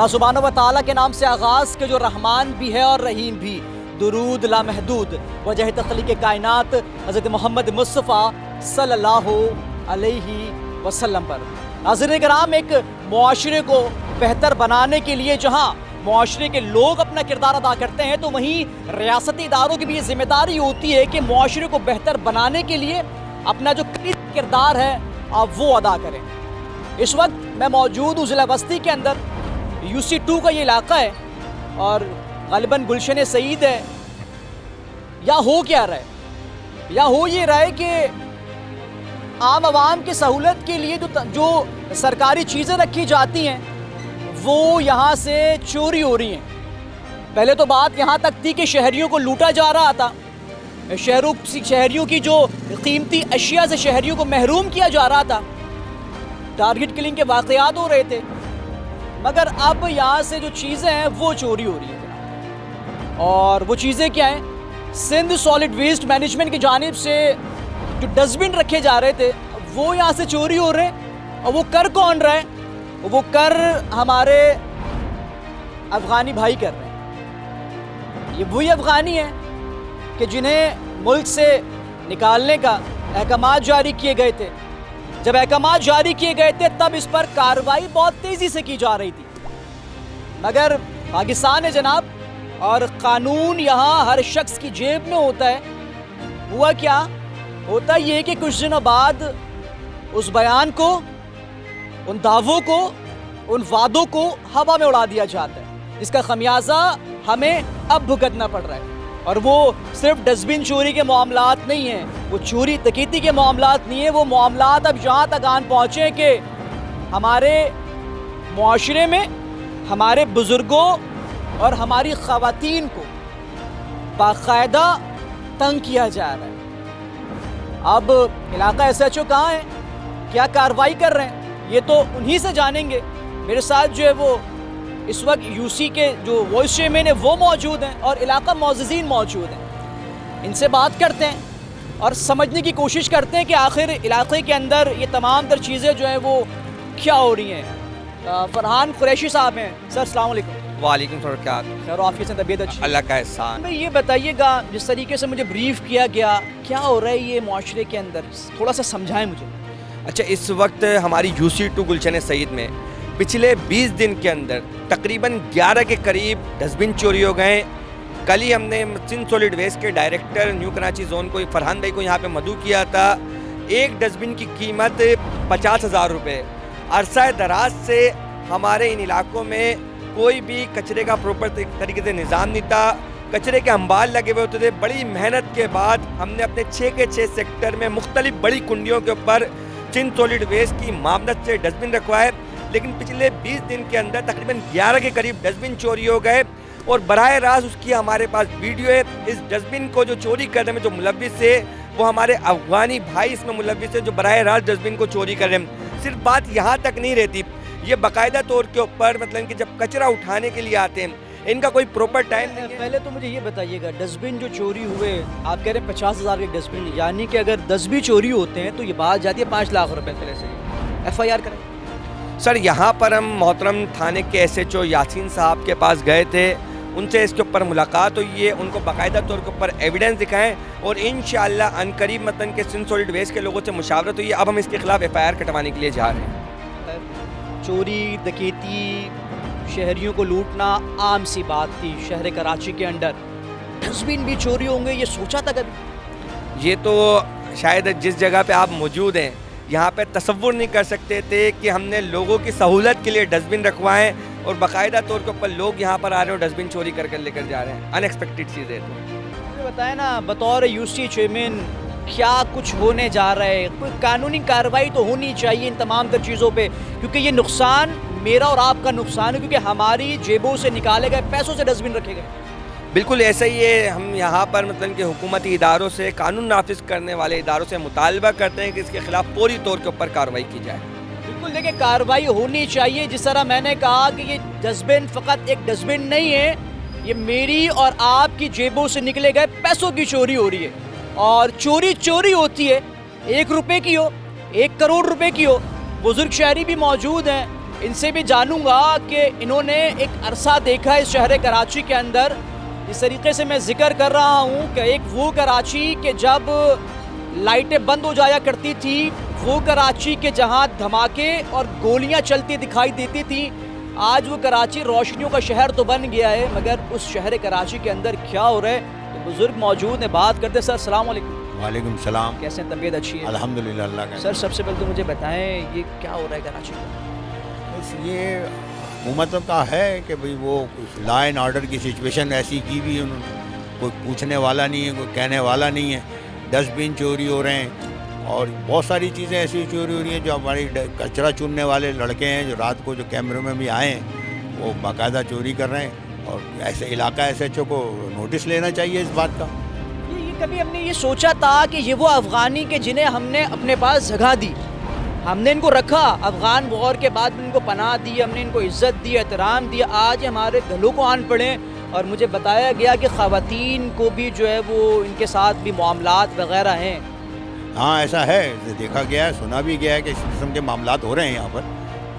अल्लाह सुब्हानहू व तआला के नाम से आगाज़ के जो रहमान भी है और रहीम भी। दुरूद लामहदूद वजह तख्लीक़ कायनात हज़रत मोहम्मद मुस्तफ़ा सल्लल्लाहु अलैहि वसल्लम पर। नाज़रीन किराम, एक मुआशरे को बेहतर बनाने के लिए जहाँ मुआशरे के लोग अपना किरदार अदा करते हैं, तो वहीं रियासती इदारों की भी ये जिम्मेदारी होती है कि मुआशरे को बेहतर बनाने के लिए अपना जो किरदार है आप वो अदा करें। इस वक्त मैं मौजूद हूँ ज़िला बस्ती के अंदर, UC2 का ये इलाका है और ग़ालिबन गुलशन सईद है। या हो क्या रहा है, या हो ये रहा है कि आम आवाम की सहूलत के लिए जो सरकारी चीज़ें रखी जाती हैं वो यहाँ से चोरी हो रही हैं। पहले तो बात यहाँ तक थी कि शहरियों को लूटा जा रहा था, शहरियों की जो कीमती अशिया से शहरियों को महरूम किया जा रहा था, टारगेट किलिंग के वाक़यात हो रहे थे। मगर अब यहाँ से जो चीज़ें हैं वो चोरी हो रही हैं। और वो चीज़ें क्या हैं? सिंध सॉलिड वेस्ट मैनेजमेंट की जानिब से जो डस्टबिन रखे जा रहे थे वो यहाँ से चोरी हो रहे हैं। और वो कर कौन रहा है? वो कर हमारे अफ़गानी भाई कर रहे हैं। ये वही अफ़गानी हैं कि जिन्हें मुल्क से निकालने का अहकामात जारी किए गए थे। जब अहकामात जारी किए गए थे तब इस पर कार्रवाई बहुत तेज़ी से की जा रही थी। मगर पाकिस्तान है जनाब, और क़ानून यहाँ हर शख्स की जेब में होता है। हुआ क्या? होता ये कि कुछ दिनों बाद उस बयान को, उन दावों को, उन वादों को हवा में उड़ा दिया जाता है। इसका खमियाजा हमें अब भुगतना पड़ रहा है। और वो सिर्फ डस्टबिन चोरी के मामलात नहीं हैं, वो चोरी डकैती के मामलात नहीं है। वो मामलात अब यहाँ तक आन पहुँचे कि हमारे मुआशरे में हमारे बुज़ुर्गों और हमारी ख़वातीन को बाकायदा तंग किया जा रहा है। अब इलाका SHO कहाँ है, क्या कार्रवाई कर रहे हैं, ये तो उन्हीं से जानेंगे। मेरे साथ जो है वो इस वक्त UC के जो वॉइस चेयरमैन है वो मौजूद हैं और इलाका मुअज़्ज़िज़ीन मौजूद हैं। इनसे बात करते हैं और समझने की कोशिश करते हैं कि आखिर इलाके के अंदर ये तमाम तर चीज़ें जो हैं वो क्या हो रही हैं। फरहान कुरैशी साहब हैं। सर अस्सलाम वालेकुम। वालेकुम सलाम। खैर आफियत से, तबीयत अच्छी? अल्लाह का एहसान। भाई ये बताइएगा, जिस तरीके से मुझे ब्रीफ किया गया, क्या हो रहा है ये मुआशरे के अंदर, थोड़ा सा समझाएं मुझे। अच्छा, इस वक्त हमारी UC2 गुलशन सईद में पिछले 20 दिन के अंदर तकरीबन 11 के करीब डस्टबिन चोरी हो गए। कल ही हमने सिंध सॉलिड वेस्ट के डायरेक्टर न्यू कराची जोन को, फरहान भाई को यहाँ पे मदऊ किया था। एक डस्टबिन की कीमत 50,000 रुपये। अरसा दराज से हमारे इन इलाकों में कोई भी कचरे का प्रॉपर तरीके से निज़ाम नहीं था। कचरे के अंबार लगे हुए होते थे। बड़ी मेहनत के बाद हमने अपने 6 के 6 सेक्टर में मुख्तलिफ बड़ी कुंडियों के ऊपर सिंध सॉलिड वेस्ट की मामनत से डस्टबिन रखवाए। लेकिन पिछले 20 दिन के अंदर तकरीबन 11 के करीब डस्टबिन चोरी हो गए और बराह रास्त उसकी हमारे पास वीडियो है। इस डस्टबिन को जो चोरी करने में जो मुलव्विस है वो हमारे अफ़गानी भाई इसमें मुलव्विस है, जो बराह रास्त डस्टबिन को चोरी कर रहे हैं। सिर्फ बात यहाँ तक नहीं रहती, ये बाकायदा तौर के ऊपर मतलब कि जब कचरा उठाने के लिए आते हैं इनका कोई प्रॉपर टाइम नहीं है। पहले तो मुझे ये बताइएगा, डस्टबिन जो चोरी हुए, आप कह रहे हैं 50,000 के डस्टबिन, यानी कि अगर 10 भी चोरी होते हैं तो ये बात जाती है 5 लाख रुपए। पहले से FIR करें। सर, यहाँ पर हम मोहतरम थाने के SHO यासीन साहब के पास गए थे, उनसे इसके ऊपर मुलाकात हुई है, उनको बाकायदा तौर के ऊपर एविडेंस दिखाएं और इंशाअल्लाह अनकरीब मतलब के सिंध सॉलिड वेस्ट के लोगों से मुशावरत हुई है। अब हम इसके खिलाफ FIR कटवाने के लिए जा रहे हैं। चोरी डकैती, शहरियों को लूटना आम सी बात थी शहर कराची के अंदर। डस्टबिन भी चोरी होंगे, ये सोचा था कभी? ये तो शायद जिस जगह पे आप मौजूद हैं यहाँ पे तसव्वुर नहीं कर सकते थे कि हमने लोगों की सहूलत के लिए डस्टबिन रखवाएं और बाकायदा तौर के ऊपर लोग यहाँ पर आ रहे हैं और डस्टबिन चोरी कर लेकर जा रहे हैं। अनएक्सपेक्टेड चीज़ है। तो मुझे बताएं ना, बतौर UC चेयरमैन क्या कुछ होने जा रहा है? कोई कानूनी कार्रवाई तो होनी चाहिए इन तमाम तर चीज़ों पे, क्योंकि ये नुकसान मेरा और आपका नुकसान है, क्योंकि हमारी जेबों से निकाले गए पैसों से डस्टबिन रखे गए। बिल्कुल ऐसा ही है। हम यहाँ पर मतलब कि हुकूमती इदारों से, कानून नाफिज करने वाले इदारों से मुतालबा करते हैं कि इसके खिलाफ पूरी तौर के ऊपर कार्रवाई की जाए। बिल्कुल, देखिए कार्रवाई होनी चाहिए। जिस तरह मैंने कहा कि ये डस्टबिन फ़कत एक डस्टबिन नहीं है, ये मेरी और आपकी जेबों से निकले गए पैसों की चोरी हो रही है। और चोरी चोरी होती है, 1 रुपये की हो, 1 करोड़ रुपए की हो। बुजुर्ग शहरी भी मौजूद हैं, इनसे भी जानूंगा कि इन्होंने एक अरसा देखा है इस शहर कराची के अंदर। इस तरीके से मैं जिक्र कर रहा हूँ कि एक वो कराची के जब लाइटें बंद हो जाया करती थी, वो कराची के जहाँ धमाके और गोलियाँ चलती दिखाई देती थी, आज वो कराची रोशनियों का शहर तो बन गया है, मगर उस शहर कराची के अंदर क्या हो रहा है। तो बुजुर्ग मौजूद हैं, बात करते हैं। सर अस्सलाम वालेकुम। वालेकुम सलाम। कैसे हैं, तबीयत अच्छी है? अल्हम्दुलिल्लाह अल्लाह का। सर सबसे पहले तो मुझे बताएं ये क्या हो रहा है कराची में? बस ये हुकूमत का है कि भाई वो लॉ एंड ऑर्डर की सिचुएशन ऐसी की भी उन्होंने, कोई पूछने वाला नहीं है, कोई कहने वाला नहीं है। डस्टबिन चोरी हो रहे हैं और बहुत सारी चीज़ें ऐसी चोरी हो रही हैं। जो हमारी कचरा चुनने वाले लड़के हैं जो रात को जो कैमरे में भी आए हैं, वो बाकायदा चोरी कर रहे हैं। और ऐसे इलाका SHO को नोटिस लेना चाहिए इस बात का। ये कभी हमने ये सोचा था कि ये वो अफ़गानी के जिन्हें हमने अपने पास जगह दी, हमने इनको रखा, अफ़गान वॉर के बाद में इनको पनाह दी, हमने इनको इज़्ज़त दी, एहतराम दिया, आज हमारे गलों को आन पड़े। और मुझे बताया गया कि ख़वातीन को भी जो है वो इनके साथ भी मामलात वग़ैरह हैं। हाँ ऐसा है, देखा गया है, सुना भी गया है कि इस किस्म के मामलात हो रहे हैं यहाँ पर।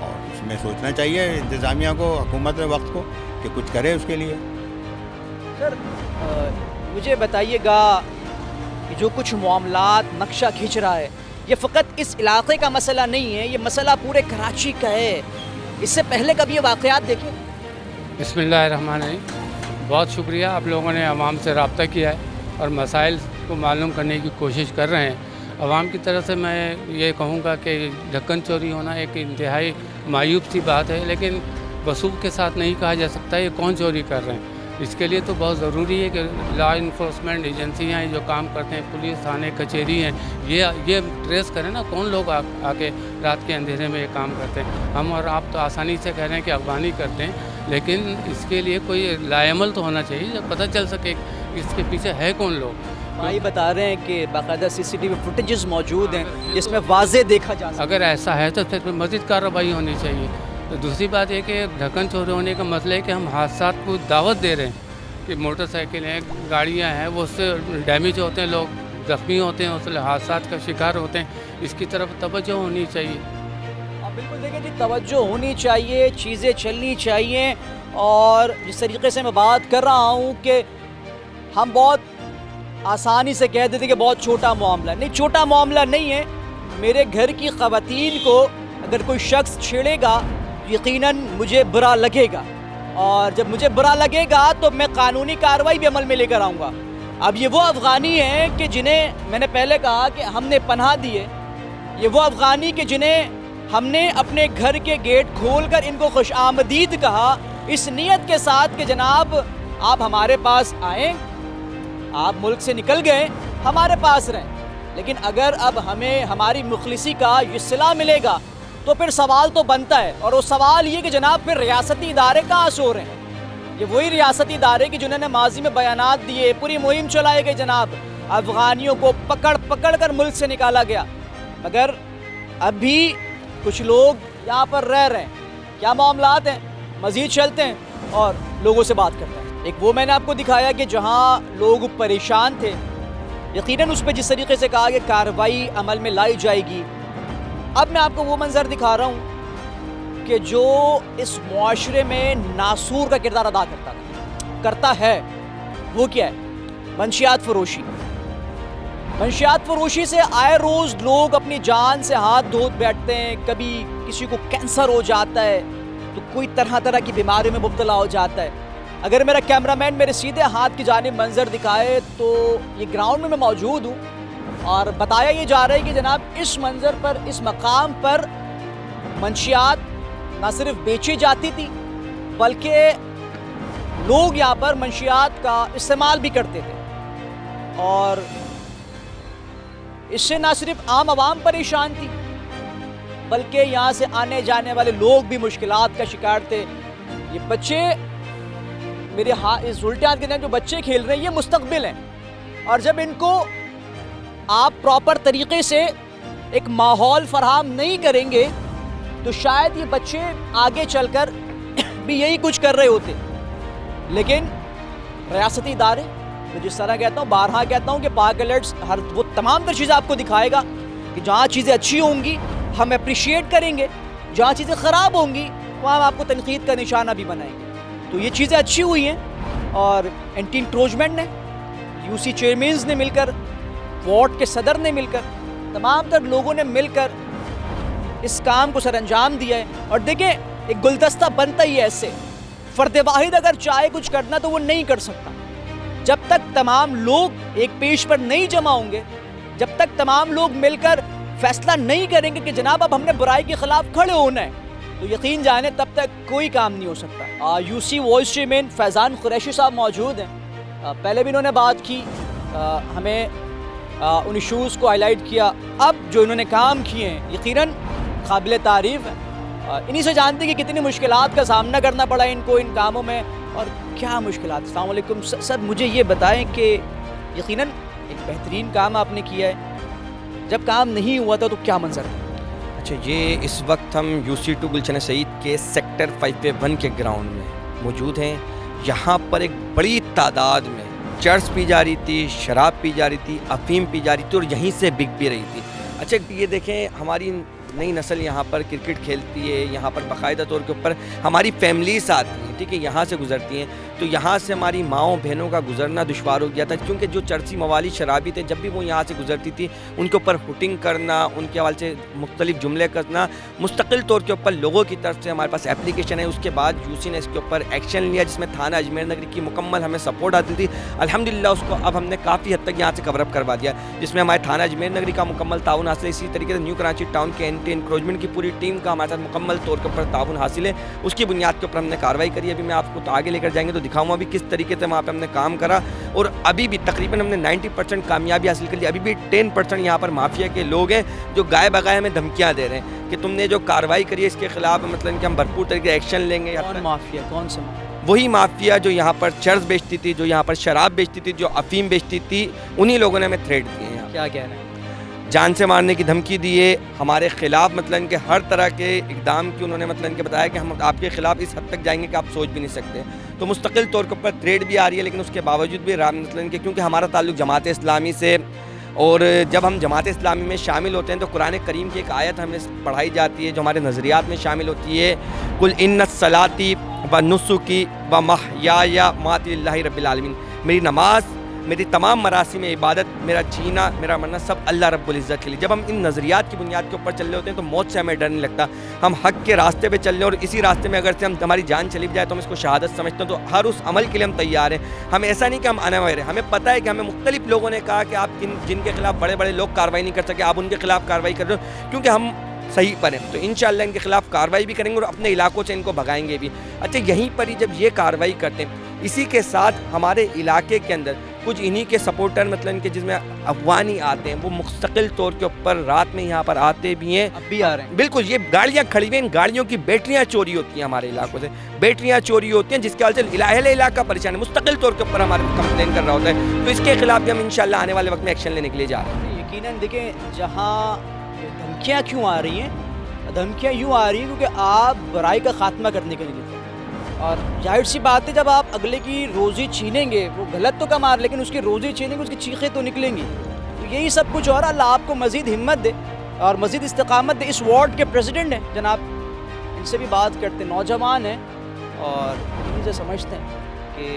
और इसमें सोचना चाहिए इंतज़ामिया को, हुकूमत वक्त को, कि कुछ करे उसके लिए। सर मुझे बताइएगा कि जो कुछ मामलात नक्शा खींच रहा है, ये फ़कत इस इलाके का मसला नहीं है, ये मसला पूरे कराची का है। इससे पहले कभी ये वाक़यात देखे? बिस्मिल्लाहिर्रहमानिर्रहीम। बहुत शुक्रिया, आप लोगों ने अवाम से रब्ता किया है और मसाइल को मालूम करने की कोशिश कर रहे हैं। अवाम की तरफ से मैं ये कहूँगा कि ढक्कन चोरी होना एक इंतहाई मायूब सी बात है, लेकिन वसूख के साथ नहीं कहा जा सकता ये कौन चोरी कर रहे हैं। इसके लिए तो बहुत ज़रूरी है कि लॉ इन्फोर्समेंट एजेंसियाँ हैं जो काम करते हैं, पुलिस थाने कचहरी हैं, ये ट्रेस करें ना कौन लोग आके रात के अंधेरे में ये काम करते हैं। हम और आप तो आसानी से कह रहे हैं कि अफ़गानी करते हैं, लेकिन इसके लिए कोई लाएमल तो होना चाहिए जब पता चल सके इसके पीछे है कौन लोग। भाई बता रहे हैं कि बाकायदा CCTV फुटेजेस मौजूद हैं जिसमें वाज़े देखा जा सकता है। अगर ऐसा है तो फिर मज़ीद कार्रवाई होनी चाहिए। तो दूसरी बात यह कि ढक्कन चोरी होने का मसला है कि हम हादसा को दावत दे रहे हैं कि मोटरसाइकिल हैं, गाड़ियाँ हैं, वो उससे डैमेज होते हैं, लोग ज़ख्मी होते हैं, उससे हादसा का शिकार होते हैं। इसकी तरफ तवज्जो होनी चाहिए। अब बिल्कुल देखिए जी, तवज्जो होनी चाहिए, चीज़ें चलनी चाहिए। और जिस तरीके से मैं बात कर रहा हूँ कि हम बहुत आसानी से कह देते कि बहुत छोटा मामला, नहीं छोटा मामला नहीं है। मेरे घर की ख़वातीन को अगर कोई शख्स छेड़ेगा यकीनन मुझे बुरा लगेगा, और जब मुझे बुरा लगेगा तो मैं कानूनी कार्रवाई भी अमल में लेकर आऊँगा। अब ये वो अफ़गानी हैं कि जिन्हें मैंने पहले कहा कि हमने पनाह दी है, ये वो अफ़गानी कि जिन्हें हमने अपने घर के गेट खोलकर इनको खुशामदीद कहा, इस नीयत के साथ कि जनाब आप हमारे पास आएँ, आप मुल्क से निकल गए, हमारे पास रहें। लेकिन अगर अब हमें हमारी मुखलिसी का ये सिला मिलेगा तो फिर सवाल तो बनता है, और वो सवाल ये कि जनाब फिर रियासती इदारे कहाँ सो रहे हैं? ये वही रियासती इदारे कि जिन्होंने माजी में बयानात दिए, पूरी मुहिम चलाई गई, जनाब अफ़गानियों को पकड़ पकड़ कर मुल्क से निकाला गया, मगर अभी कुछ लोग यहाँ पर रह रहे हैं। क्या मामलात हैं, मज़ीद चलते हैं और लोगों से बात करते हैं। एक वो मैंने आपको दिखाया कि जहाँ लोग परेशान थे, यकीनन उस पर जिस तरीके से कहा कि कार्रवाई अमल में लाई जाएगी। अब मैं आपको वो मंजर दिखा रहा हूँ कि जो इस मुआशरे में नासूर का किरदार अदा करता है। वो क्या है? मंशियात फरोशी। मंशियात फरोशी से आए रोज़ लोग अपनी जान से हाथ धो बैठते हैं। कभी किसी को कैंसर हो जाता है तो कोई तरह तरह की बीमारी में मुब्तला हो जाता है। अगर मेरा कैमरामैन मेरे सीधे हाथ की जानिब मंजर दिखाए तो ये ग्राउंड में मैं मौजूद हूँ, और बताया ये जा रहा है कि जनाब इस मंजर पर, इस मकाम पर मंशियात ना सिर्फ बेची जाती थी बल्कि लोग यहाँ पर मंशियात का इस्तेमाल भी करते थे। और इससे ना सिर्फ आम आवाम परेशान थी बल्कि यहाँ से आने जाने वाले लोग भी मुश्किलात का शिकार थे। ये बच्चे मेरे इस उल्टे हाथ के अंदर जो बच्चे खेल रहे हैं, ये मुस्तकबिल हैं, और जब इनको आप प्रॉपर तरीके से एक माहौल फराहम नहीं करेंगे तो शायद ये बच्चे आगे चलकर भी यही कुछ कर रहे होते। लेकिन रियासती इदारे, मैं जिस तरह कहता हूँ, बारहा कहता हूँ कि पाक अलर्ट्स हर वो तमाम तर चीज़ें आपको दिखाएगा कि जहाँ चीज़ें अच्छी होंगी हम अप्रिशिएट करेंगे, जहाँ चीज़ें ख़राब होंगी वहाँ हम आपको तनकीद का निशाना भी बनाएंगे। तो ये चीज़ें अच्छी हुई हैं और एंटी इंक्रोचमेंट ने, यूसी चेयरमैन्स ने मिलकर, वार्ड के सदर ने मिलकर, तमाम तर लोगों ने मिलकर इस काम को सरअंजाम दिया है। और देखें, एक गुलदस्ता बनता ही है ऐसे, फ़र्द वाहिद अगर चाहे कुछ करना तो वो नहीं कर सकता। जब तक तमाम लोग एक पेज पर नहीं जमा होंगे, जब तक तमाम लोग मिलकर फैसला नहीं करेंगे कि जनाब अब हमने बुराई के ख़िलाफ़ खड़े होना है, तो यकीन जाने तब तक कोई काम नहीं हो सकता। UC vice chairman Faizan Qureshi साहब मौजूद हैं। पहले भी इन्होंने बात की, हमें उन इशूज़ को हाईलाइट किया। अब जो इन्होंने काम किए हैं यकीनन काबिल तारीफ़ है। इन्हीं से जानते हैं कि कितनी मुश्किलात का सामना करना पड़ा इनको इन कामों में और क्या मुश्किलात। अस्सलाम वालेकुम सर, मुझे ये बताएं कि यकीनन एक बेहतरीन काम आपने किया है, जब काम नहीं हुआ था तो क्या मंजर था? अच्छा, ये इस वक्त हम UC2 गुलशन सईद के सेक्टर 5A1 के ग्राउंड में मौजूद हैं। यहाँ पर एक बड़ी तादाद में चर्च पी जा रही थी, शराब पी जा रही थी, अफीम पी जा रही थी और यहीं से बिक भी रही थी। अच्छा, ये देखें, हमारी नई नस्ल यहाँ पर क्रिकेट खेलती है, यहाँ पर बाकायदा तौर के ऊपर हमारी फैमिलीज आती हैं, ठीक है, यहाँ से गुजरती हैं। तो यहाँ से हमारी माओं बहनों का गुजरना दुश्वार हो गया था, क्योंकि जो चर्ची मवाली शराबी थे, जब भी वो यहाँ से गुजरती थी उनके ऊपर हुटिंग करना, उनके हवाले से मुख्तलिफ जुमले करना, मुस्तकिल तौर के ऊपर लोगों की तरफ से हमारे पास एप्लीकेशन है। उसके बाद यूसी ने इसके ऊपर एक्शन लिया, जिसमें थाना अजमेर नगरी की मुकम्मल हमें सपोर्ट आती थी। अल्हम्दुलिल्लाह उसको अब हमने काफ़ी हद तक यहाँ से कवरअप करवा दिया, जिसमें हमारे थाना अजमेर नगरी का मुकम्मल ताउन हासिल है। इसी तरीके से न्यू कराची टाउन के एंटी इंक्रोचमेंट की पूरी टीम का हमारे साथ मुकम्मल तौर के ऊपर ताउन हासिल है। उसकी बुनियाद के ऊपर हमने कार्रवाई करी। अभी मैं आपको तो आगे लेकर जाएंगे तो दिखाऊंगा भी किस तरीके से वहाँ पे हमने काम करा और अभी भी तकरीबन हमने 90% कामयाबी हासिल कर ली। अभी भी 10% यहाँ पर माफिया के लोग हैं जो गाय बगाए हमें धमकियाँ दे रहे हैं कि तुमने जो कार्रवाई करी है इसके खिलाफ मतलब कि हम भरपूर तरीके से एक्शन लेंगे। कौन माफिया? कौन सा? वही माफिया जो यहाँ पर चर्च बेचती थी, जो यहाँ पर शराब बेचती थी, जो अफीम बेचती थी, उन्हीं लोगों ने हमें थ्रेट दिए हैं। क्या कह रहे हैं? जान से मारने की धमकी दिए, हमारे खिलाफ मतलब कि हर तरह के इकदाम की उन्होंने मतलब कि बताया कि हम आपके खिलाफ इस हद तक जाएंगे कि आप सोच भी नहीं सकते। तो मुस्तकिल तौर के ऊपर थ्रेट भी आ रही है, लेकिन उसके बावजूद भी मतलब कि क्योंकि हमारा ताल्लुक जमात इस्लामी से, और जब हम जमात इस्लामी में शामिल होते हैं तो कुरान करीम की एक आयत हमें पढ़ाई जाती है जो हमारे नज़रियात में शामिल होती है, कुल इन्ना सलाती व नुसुकी व महयाया माती लिल्लाहि रब्बिल आलमीन। मेरी नमाज, मेरी तमाम मरासिम इबादत, मेरा जीना, मेरा मरना सब अल्लाह रब्बुल इज़्ज़त के लिए। जब हम इन नज़रियात की बुनियाद के ऊपर चल रहे होते हैं तो मौत से हमें डर नहीं लगता। हम हक़ के रास्ते पे चल रहे हैं और इसी रास्ते में अगर से हम हमारी जान चली भी जाए तो हम इसको शहादत समझते हैं, तो हर उस अमल के लिए हम तैयार हैं। हम ऐसा नहीं कि हम आने वाले हैं, हमें पता है कि हमें मुख्तलिफ लोगों ने कहा कि आप जिनके खिलाफ बड़े बड़े लोग कार्रवाई नहीं कर सके, आप उनके खिलाफ कार्रवाई कर रहे हो, क्योंकि हम सही पर हैं। तो इंशाअल्लाह इनके खिलाफ कार्रवाई भी करेंगे और अपने इलाकों से इनको भगाएंगे भी। अच्छा, यहीं पर ही जब ये कार्रवाई करते हैं, इसी के साथ हमारे इलाके के अंदर कुछ इन्हीं के सपोर्टर मतलब इनके जिसमें अफवानी आते हैं, वो मुस्तकिल तौर के ऊपर रात में यहाँ पर आते भी हैं, अब भी आ रहे हैं। बिल्कुल, ये गाड़ियाँ खड़ी हुई हैं, इन गाड़ियों की बैटरियाँ चोरी होती हैं हमारे इलाकों से, बैटरियाँ चोरी होती हैं, जिसके वजह से इलाका परेशान है, मुस्तकिल तौर के ऊपर हमारे कंप्लेन कर रहा होता है। तो इसके खिलाफ भी हम इंशाल्लाह आने वाले वक्त में एक्शन लेने के लिए जा रहे हैं। यकीनन देखें, जहाँ धमकियाँ क्यों आ रही हैं, धमकियाँ यूँ आ रही हैं क्योंकि आप बुराई का खात्मा करने के लिए निकले, और जाहिर सी बात है जब आप अगले की रोज़ी छीनेंगे, वो गलत तो कम आ रहा, लेकिन उसकी रोज़ी छीनेंगे, उसकी चीखें तो निकलेंगी। तो यही सब कुछ हो रहा। अल्लाह आपको मज़ीद हिम्मत दे और मज़ीद इस्तिक़ामत दे। इस वार्ड के प्रेसिडेंट हैं जनाब, इनसे भी बात करते, नौजवान हैं और इन्हीं से समझते हैं कि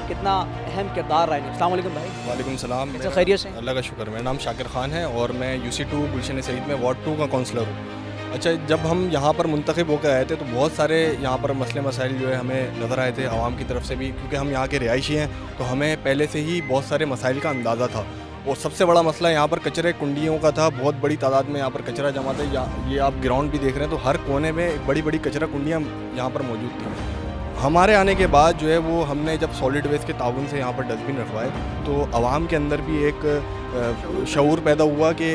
कितना अहम किरदार रहा है। अस्सलाम वालेकुम भाई। वालेकुम सलाम। कैसे, खैरियत से? अल्लाह का शुक्र। मेरा नाम शाकिर खान है और मैं UC2 गुलशन सईद में वार्ड 2 का काउंसलर हूँ। अच्छा, जब हम यहाँ पर मुंतखब होकर आए थे तो बहुत सारे यहाँ पर मसले मसाइल जो है हमें नज़र आए थे आवाम की तरफ से भी, क्योंकि हम यहाँ के रिहायशी हैं तो हमें पहले से ही बहुत सारे मसाइल का अंदाज़ा था। और सबसे बड़ा मसला यहाँ पर कचरे कुंडियों का था। बहुत बड़ी तादाद में यहाँ पर कचरा जमा था। ये आप ग्राउंड भी देख रहे हैं तो हर कोने में बड़ी बड़ी कचरा कुंडियाँ यहाँ पर मौजूद थी। हमारे आने के बाद जो है वो हमने जब सॉलिड वेस्ट के ताउन से यहाँ पर डस्टबिन रखवाए तो आवाम के अंदर भी एक शऊर पैदा हुआ कि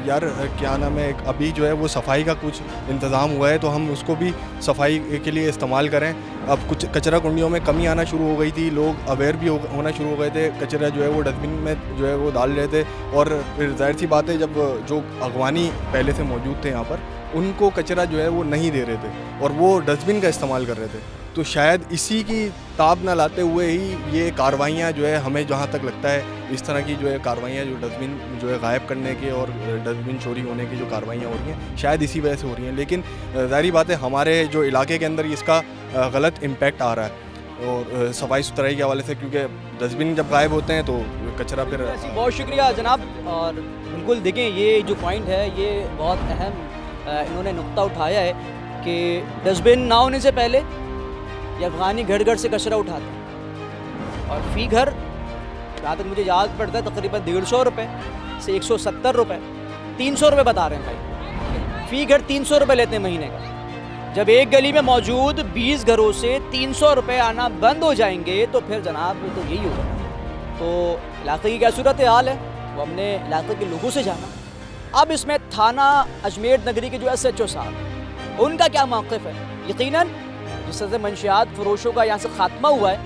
यार क्या नाम है, अभी जो है वो सफाई का कुछ इंतज़ाम हुआ है तो हम उसको भी सफाई के लिए इस्तेमाल करें। अब कुछ कचरा कुंडियों में कमी आना शुरू हो गई थी, लोग अवेयर भी होना शुरू हो गए थे, कचरा जो है वो डस्टबिन में जो है वो डाल रहे थे। और फिर जाहिर सी बात है जब जो अगवानी पहले से मौजूद थे यहाँ पर, उनको कचरा जो है वो नहीं दे रहे थे और वो डस्टबिन का इस्तेमाल कर रहे थे। तो शायद इसी की ताब न लाते हुए ही ये कार्रवाइयाँ जो है, हमें जहाँ तक लगता है इस तरह की जो है कार्रवाइयाँ जो डस्टबिन जो है गायब करने के और डस्टबिन चोरी होने की जो कार्रवाइयाँ हो रही हैं, शायद इसी वजह से हो रही हैं। लेकिन ज़ाहिर बात है हमारे जो इलाके के अंदर इसका गलत इम्पैक्ट आ रहा है और सफाई सुथराई के हवाले से, क्योंकि डस्टबिन जब गायब होते हैं तो कचरा फिर। बहुत शुक्रिया जनाब। और बिल्कुल देखें, ये जो पॉइंट है ये बहुत अहम इन्होंने नुक्ता उठाया है कि डस्टबिन ना होने से पहले ये अफ़गानी घर घर से कचरा उठाते हैं और फ़ी घर, जहाँ तक मुझे याद पड़ता है, तकरीबन 150 रुपये से 170 रुपये, 300 रुपये बता रहे हैं भाई। फ़ी घर 300 रुपये लेते हैं महीने का। जब एक गली में मौजूद 20 घरों से 300 रुपये आना बंद हो जाएंगे तो फिर जनाब तो यही होगा। तो इलाके की क्या सूरत हाल है वो हमने इलाके के लोगों से जाना। अब इसमें थाना अजमेर नगरी के जो SHO साहब, उनका क्या मौक़िफ़ है। यकीनन जिस तरह से मंशियात फरोशों का यहाँ से ख़ात्मा हुआ है,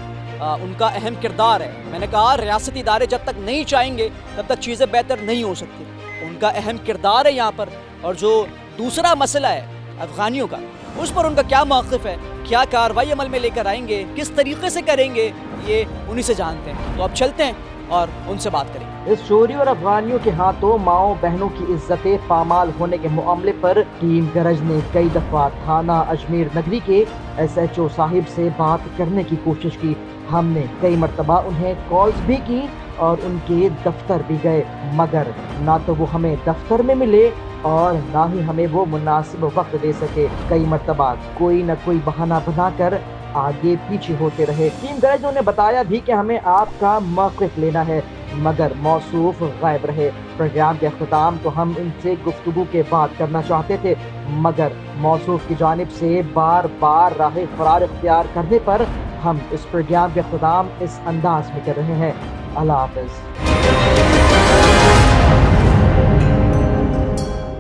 उनका अहम किरदार है। मैंने कहा रियासती इदारे जब तक नहीं चाहेंगे तब तक चीज़ें बेहतर नहीं हो सकती। उनका अहम किरदार है यहाँ पर। और जो दूसरा मसला है अफ़गानियों का, उस पर उनका क्या मौक़िफ़ है, क्या कार्रवाई अमल में लेकर आएंगे, किस तरीके से करेंगे, ये उन्हीं से जानते हैं। तो अब चलते हैं और उनसे बात करेंगे। इस चोरी और अफगानियों के हाथों माओ बहनों की इज्जतें पामाल होने के मामले पर टीम गरज ने कई दफा थाना अजमेर नगरी के SHO साहिब से बात करने की कोशिश की। हमने कई मरतबा उन्हें कॉल्स भी की और उनके दफ्तर भी गए, मगर ना तो वो हमें दफ्तर में मिले और ना ही हमें वो मुनासिब वक्त दे सके। कई मरतबा कोई न कोई बहाना बनाकर आगे पीछे होते रहे। टीम गरज ने बताया भी कि हमें आपका मौक़िफ़ लेना है, मगर मौसूफ गायब रहे। प्रोग्राम के अख्ताम तो हम इनसे गुफ्तगू के बाद करना चाहते थे, मगर मौसूफ की जानिब से बार बार राह फरार इख्तियार करने पर हम इस प्रोग्राम के अख्ताम इस अंदाज में कर रहे हैं। अल्लाह हाफ़िज़।